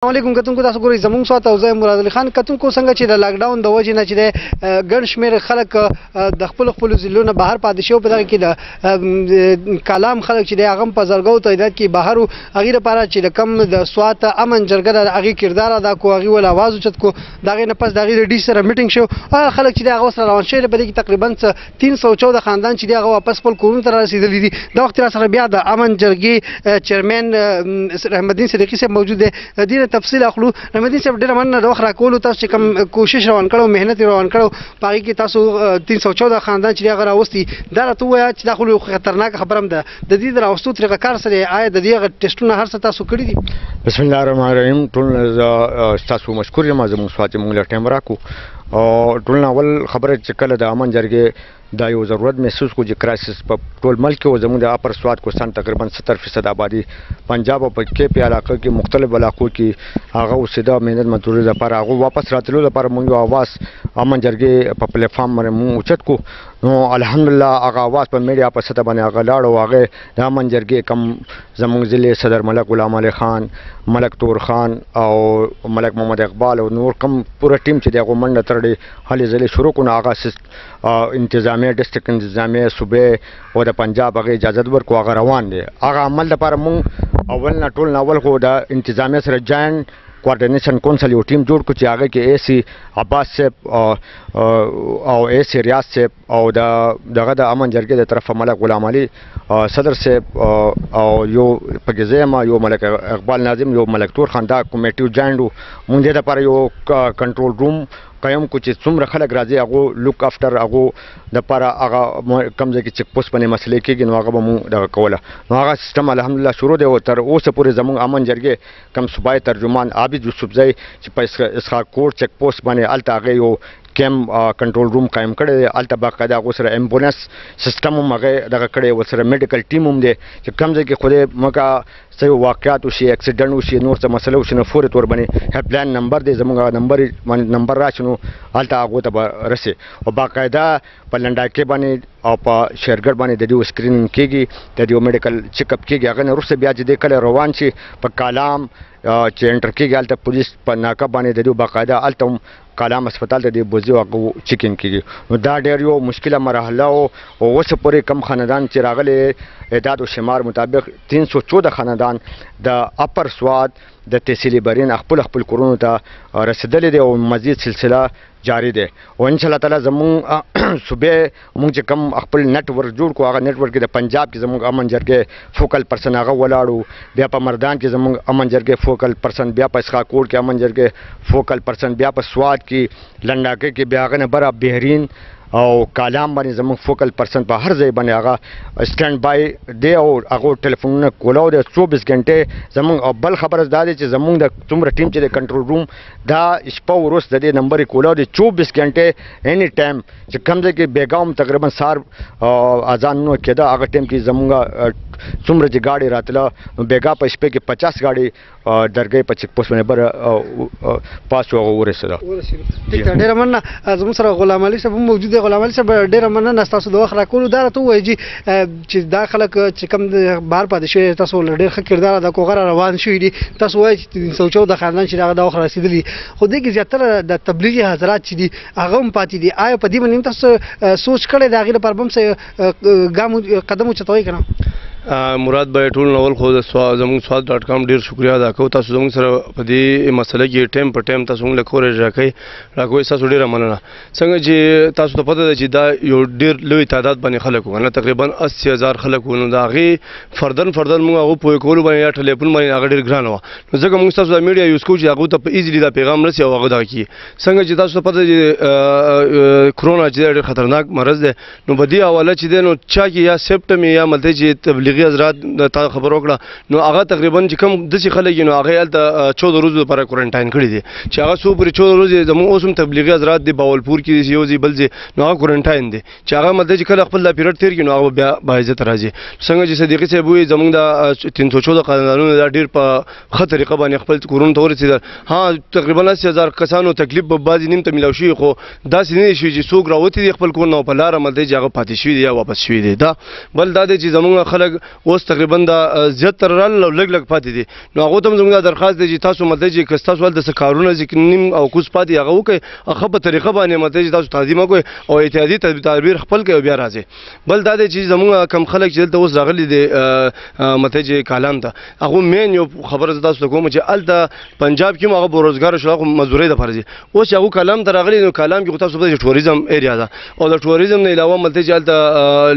علیکم کتونکو تاسو ګورئ زموږ سوات او زه مراد علي خان کتونکو څنګه چې د لاک ډاون د وجې نه چې د ګڼ شمېر خلک د خپلو ضلعو نه بهر پاتې شوي په دغه کې د کالام خلک چې دی هغه هم په زرګو تعداد کې بهر وو هغې لپاره چې د کوم د سوات امن جرګه ده د هغې کردار ادا کړو هغې ول اواز اوچت کړو د هغې نه پس د هغې د ډي سره میټینګ شو هغه خلک چې دی هغه اوس را روان شوي دي په دې کې تقریبا 314 خاندان چې دی هغه واپس خپل کورونو ته را رسېدلي دي دا وخت را سره بیا د امن جرګې چیرمین رحمت الدین صدیقي صاحب موجود دی د دې تفصیل اخلو رحمت الدین صاحب ډېره مننه د وخت راکولو تاسو چې کوم کوشش روان کړو محنت روان کړو په هغې کې تاسو 314 خاندان چې دی هغه راوستي دا راته ووایه چې دا خو یو خطرناکه خبره هم ده د دې د راوستو طریقه کار سره آیا د دې هغه ټسټونه هر څه تاسو کړي دي؟ بسم الله الرحمن الرحیم ټول تاسو مشکور یم زموږ سوات موږ له ټایم راکو او ټول اول خبره چې کله د امن جرګې دا یو ضرورت محسوس کو چې کرایسس په ټول ملک کې زموږ د اپر سوات کوستان تقریبا 70% آبادی پنجاب او پکې په علاقو کې مختلف علاقو کې هغه اوسېده مهنت مزدوري لپاره هغه واپس راتلو لپاره موږ اواز امن جرګې په پلیټ فارم باندې موږ اوچت کو نو الحمدلله هغه اواز په میډیا په سطح باندې هغه لاړ او هغه د امن جرګې کم زموږ ضلع صدر ملک غلام علي خان ملک تور خان او ملک محمد اقبال او نور کم پوره ټیم چې دغه منډه ترړي هلې ځلې شروع کړو هغه انتظامیه ډسټرکټ انتظامیه صوبې او د پنجاب هغه اجازه ورکړو هغه روان دي هغه عمل لپاره موږ اول نه ټول اول خو د انتظامیه سره جاین کوارډینیشن کونسل یو ټیم جوړ کړو چې هغه کې اے سی عباس صاحب او اے سی ریاض صاحب او دغه د امن جرګې د طرفه ملک غلام علي صدر صاحب او یو پکې زه یو ملک اقبال ناظم یو ملک تور خان دا کمیټیو جاینډو مونږ د لپاره یو کنټرول روم قیم کو چې څومره خلک راځي هغه لوک افټر هغه د لپاره هغه کم ځای کې چک پوسټ باندې مسلې کېږي نو هغه به مو دغه کوله نو هغه سیستم الحمدلله شروع دی او تر اوسه پورې زموږ امن جرګې کم صوبایي ترجمان عابد یوسفزی چې په اسحاق کوټ چک پوسټ باندې هلته هغې یو کیم کنټرول روم قایم کړی دی هلته باقاعده هغو سره ایمبولانس سیستم هم هغې دغه کړی ورسره میډیکل ټیم هم دی چې کم ځای کې خدای مګه څه یو واقعات وشي اکسیډنټ وشي نور څه مسله وشي نو فورې طور باندې هیلپ لاین نمبر دی زموږ نمبر راشي نو هلته هغو ته به رسي او باقاعده په لنډاکې باندې او په شیرګډ باندې د دې سکرینینګ کېږي د دې میډیکل چیک اپ کېږي هغه نه وروسته بیا چې دی کله روان شي په کالام چې انټر کېږي هلته پولیس په ناکه باندې د دې باقاعده هلته هم کالام هسپتال ته د بوزي هغه چیکینګ کېږي نو دا ډېر یو مشکله مرحله او اوسه پورې کم خاندان چې راغلي اعداد و شمار مطابق 314 خاندان د اپر سوات د تحصیلي برین خپل کورونو ته رسېدلي دي او مزید سلسله جاری دی او ان شاء الله تعالی زموږ صوبې موږ چې کوم خپل نیټ ورک جوړ کړو هغه نیټ ورک د پنجاب کې زموږ امن جرګې فوکل پرسن هغه ولاړو بیا په مردان کې زموږ امن جرګې فوکل پرسن بیا په اسحاق کوټ کې امن جرګې فوکل پرسن بیا په سوات کې لنډاکې کې بیا هغه نه بره بهرین او کالام باندې زموږ فوکل پرسن په هر ځای باندې هغه سټینډ بای دی او هغه ټلیفونونه کولاو دی 24 غنټې زموږ او بل خبره دا دی چې زموږ د څومره ټیم چې د کنټرول روم دا شپه وروسته د دې نمبر کولاو دی 24 غنټې اني ټایم چې کم ځای کې بیګام تقریبا سار اذان نو کېده هغه ټایم کې زموږ څومره چې ګاډي راتله نو بیګا په شپې کې 50 ګاډي درګۍ په چک پوسټ باندې بر پاسو هغه ورسېده ډېره مننه زموږ سره غلام علي صاحب هم موجود دی غلام علي صاحب ډېره مننه ستاسو د وخت راکولو دا راته ووایي چې دا خلک چې کوم بهر پاتې شوي تاسو ډېر ښه کردار ادا کړو غره روان شوي دي تاسو وایئ چې 314 خاندان چې هغه د وخت رسېدلي خو دې کې زیاتره د تبلیغي حضرات چې دي هغه هم پاتې دي آیا په دې باندې هم تاسو سوچ کړی د هغې لپاره به هم څه قدم اوچتوئ که نه؟ مراد به ټول نول خو د زموږ سوات ډاټ کام ډېر شکریا ادا کوو تاسو زموږ سره په دې مسله کې ټایم په ټایم تاسو موږ له کوریج راکوئ تاسو ډېره مننه څنګه چې تاسو ته پته ده چې دا یو ډېر لوی تعداد باندې خلک وو تقریبا 80,000 خلک وو نو د هغې فردن موږ هغه پوه کولو باندې یا ټلیفون باندې هغه ډېر ګران وه نو ځکه موږ تاسو د میډیا یوز کوو چې هغو ته په ایزیلي دا پیغام رسي او هغه دغه کړي څنګه چې تاسو ته پته چې کرونا چې ډېر خطرناک مرض دی نو په دې حواله چې دی نو چا کې یا سیمپټم یا ملته چې تبلیغي حضرات تا خبر وکړه نو هغه تقریبا چې کوم داسې خلک نو هغه هلته 14 ورځو لپاره کوارنټاین کړي دي چې هغه څو پورې 14 ورځې زموږ اوس هم تبلیغي حضرات دي باولپور کې دي یو ځای بل ځای نو هغه کوارنټاین دي چې هغه مطلب چې کله خپل دا پیریډ تېر کړي نو هغه بیا باعزت راځي څنګه چې صدیقي صاحب وایي زموږ د 314 خاندانونو دا ډېر په ښه طریقه باندې خپل کورونو ته ورسېدل ها تقریبا 80,000 کسانو تکلیف به بعضې نیم ته میلاو شوي خو داسې نه شوي چې څوک راوتي دي خپل کور نه په لاره مطلب چې هغه پاتې شوي دي یا واپس شوي دي دا بل دا دی چې زموږ خلک اوس تقریبا د زیاتره رال لږ لږ پاتې دي نو هغو ته هم زموږ دا درخواست دی چې تاسو مطلب چې که ستاسو هلته څه کارونه چې نیم او کوز پاتې هغه وکړئ ښه په طریقه باندې مطلب چې تاسو تعظیم وکړئ او احتیاطي تدبیر خپل کړئ او بیا راځئ بل دا دی چې زموږ کم خلک چې دلته اوس راغلي دي مطلب چې کالام ته هغو مین یو خبره زه تاسو ته کوم چې هلته پنجاب کې هم هغه بېروزګاره شو هغه مزدورۍ دپاره ځي اوس چې هغو کالام ته راغلي نو کالام کې خو تاسو پوهېږئ چې ټوریزم ایریا ده او د ټوریزم نه علاوه مطلب چې هلته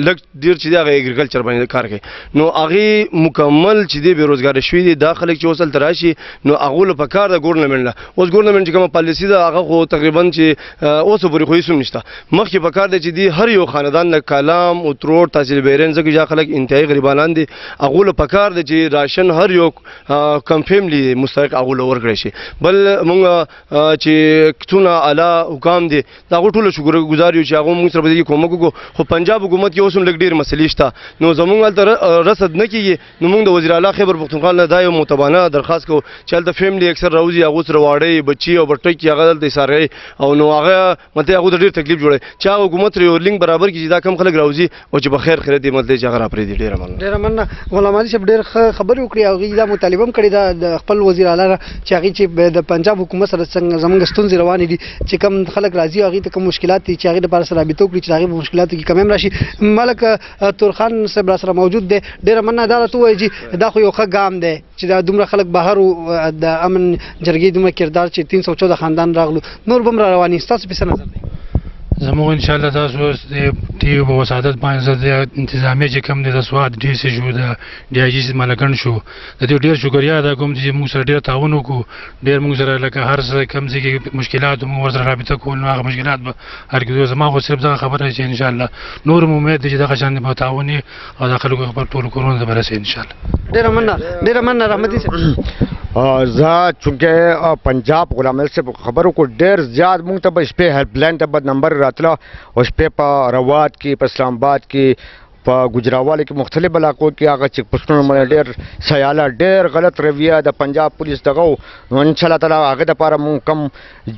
لږ ډېر چې دی هغه اګریکلچر باندې کار کوي نو هغې مکمل چې دی بېروزګاره شوي دي دا خلک چې اوس هلته راشي نو هغو له پکار ده ګورنمنټ له اوس ګورنمنټ چې کومه پالیسي ده هغه خو تقریبا چې اوسه پورې خو هېڅ هم نشته مخکې پکار دی چې دی هر یو خاندان د کالام اتروړ تحصیل بیرین ځکه چې خلک انتهایي غریبانان دي هغو له پکار دی چې راشن هر یو کم فیملی مستحق هغو له ورکړی شي بل مونږ چې څونه اعلی حکام دي د هغو ټولو شکرګزار یو چې هغو مونږ سره په دې کې کومک وکړو خو پنجاب حکومت کې اوس هم لږ ډېرې مسلې شته نو زمونږ هلته رسد نه کېږي نو مونږ د وزیر اعلی خیبر پښتونخوا نه دا یو متبانه درخواست کوو چې هلته فیملی اکثر راوځي هغو سره واړی بچي او بټکي هغه دلته ایساروي او نو هغه مطلب هغو ته ډېر تکلیف جوړوي چې هغه حکومت سره یو لینک برابر کړي چې دا کم خلک راوځي او چې په خیر خیریت یې مطلب چې هغه راپرېږدي ډېره مننه غلام علي صاحب ډېر ښه خبرې وکړې او هغې دا مطالبه هم کړې ده د خپل وزیر اعلی نه چې هغې چې د پنجاب حکومت سره څنګه زموږ ستونزې روانې دي چې کوم خلک راځي هغې ته کوم مشکلات دي چې هغې دپاره سره رابطه وکړي چې د هغې په مشکلاتو کې کمی هم راشي ملک تورخان صاحب را سره موجود دی ډېره مننه دا راته ووایي چې دا خو یو ښه ګام دی چې دا دومره خلک بهر د امن جرګې دومره کردار چې 314 خاندان راغلو نور به هم را رواني ستاسو په څه نظر دی زموږ انشاءالله تاسو اوس د ټي په وسادت باندې زه د انتظامیه چې کوم دی د سوات ډي سي شو د ډي آی جي ملکن شو د دې ډېر شکریا ادا کوم چې موږ سره ډېر تعاون وکړو ډېر موږ سره لکه هر څه کوم ځای کې مشکلات موږ ورسره رابطه کول نو هغه مشکلات به هرګز زما خو صرف دغه خبره چې انشاءالله نور هم امید دی چې دغه شان به تعاون او د خلکو خبر ټولو کورونو ته به رسي انشاءالله ډېره مننه رحمتي صاحب زه چونکې پنجاب غلام علي صاحب خبرو کو ډېر زیات موږ ته به شپې هیلپ لاین ته به نمبر راتله او شپې په روات کې په اسلام آباد کې په ګجراوال کې مختلف علاقو کې هغه چې پښتون باندې ډېر سیاله ډېر غلط رویه د پنجاب پولیس دغه نو ان شاء الله تعالی هغه د لپاره مونږ کم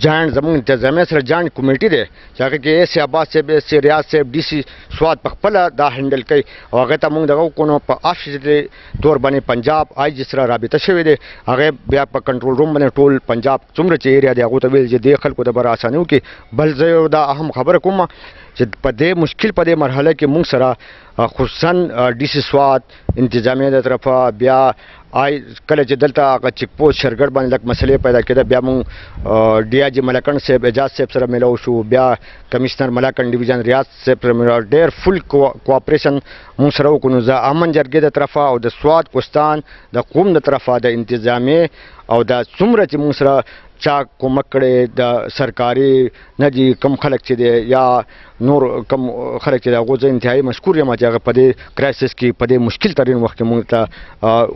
جاینټ زموږ انتظامیه سره جاینټ کمیټي دی چې هغه کې ایس عباس صاحب ایس ریاض صاحب ډي سي سوات په خپله دا هینډل کوي او هغه ته مونږ دغه وکړو نو په افیسیلي طور باندې پنجاب آی جي سره رابطه شوې دی هغه بیا په کنټرول روم باندې ټول پنجاب څومره چې ایریا دی هغو ته ویل چې دې خلکو دپاره اساني وکړي بل زه یو دا اهم خبره کوم چې په دې مشکل په دې مرحله کې موږ سره خصوصا ډي سي سوات انتظامیه د طرفه بیا کله چې دلته هغه چیک پوسټ شرګړ باندې لږ مسلې پیدا کېده بیا موږ ډي آی جي ملکن صاحب اعجاز صاحب سره میلاو شو بیا کمشنر ملکن ډیویژن ریاض صاحب سره میلاو ډېر فل کوآپریشن موږ سره وکړو نو زه امن جرګې د طرفه او د سوات کوستان د قوم د طرفه د انتظامیه او دا څومره چې موږ سره چا کومک کړی د سرکاري نه دي کم خلک چې دی یا نور کم خلک چې دی هغو زه انتهایي مشکور یم چې هغه په دې کرایسس کې په دې مشکل ترین وخت کې موږ ته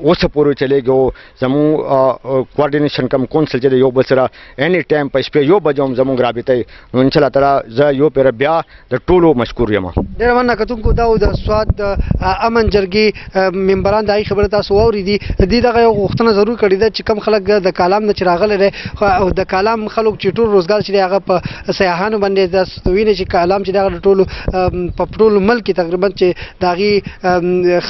اوسه پورې چلېږي زموږ کوارډینیشن کم کونسل چې دی یو بل سره اني ټایم په شپې یو بجه هم زموږ رابطه نو انشاءالله تعالی زه یو پېره بیا د ټولو مشکور یم ډېره مننه کتونکو دا و د سوات د امن جرګې ممبران د هغې خبره تاسو واورېدي دې دغه یو غوښتنه ضرور کړې ده چې کم خلک د کالام نه چې راغلی دی او د کالام خلک چې ټول روزګار چې دی هغه په سیاحانو باندې تاسو وینئ چې کالام چې دی هغه د ټولو په ټولو ملک کې تقریبا چې د هغې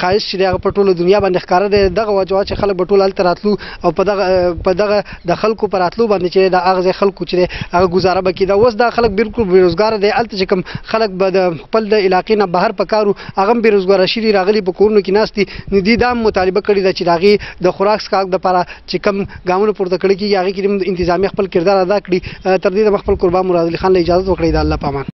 ښایست چې دی هغه په ټولو دنیا باندې ښکاره دی دغه وجه چې خلک به ټول هلته راتلو او په دغه د خلکو په راتلو باندې چې د هغه ځای خلکو چې دی هغه ګزاره به کېده اوس دا خلک بلکل بېروزګاره دی هلته چې کوم خلک به د خپل د علاقې نه بهر په کار هغه هم بېروزګاره شوي راغلي په کورونو کې ناست دي نو دوی دا هم مطالبه کړې ده چې د هغې د خوراک څښاک دپاره چې کوم ګامونه پورته کړي کېږي هغې کې انتظامیه خپل کردار ادا کړي تر دې دمه خپل قربان مراد علي خان له اجازت وکړئ د الله په امان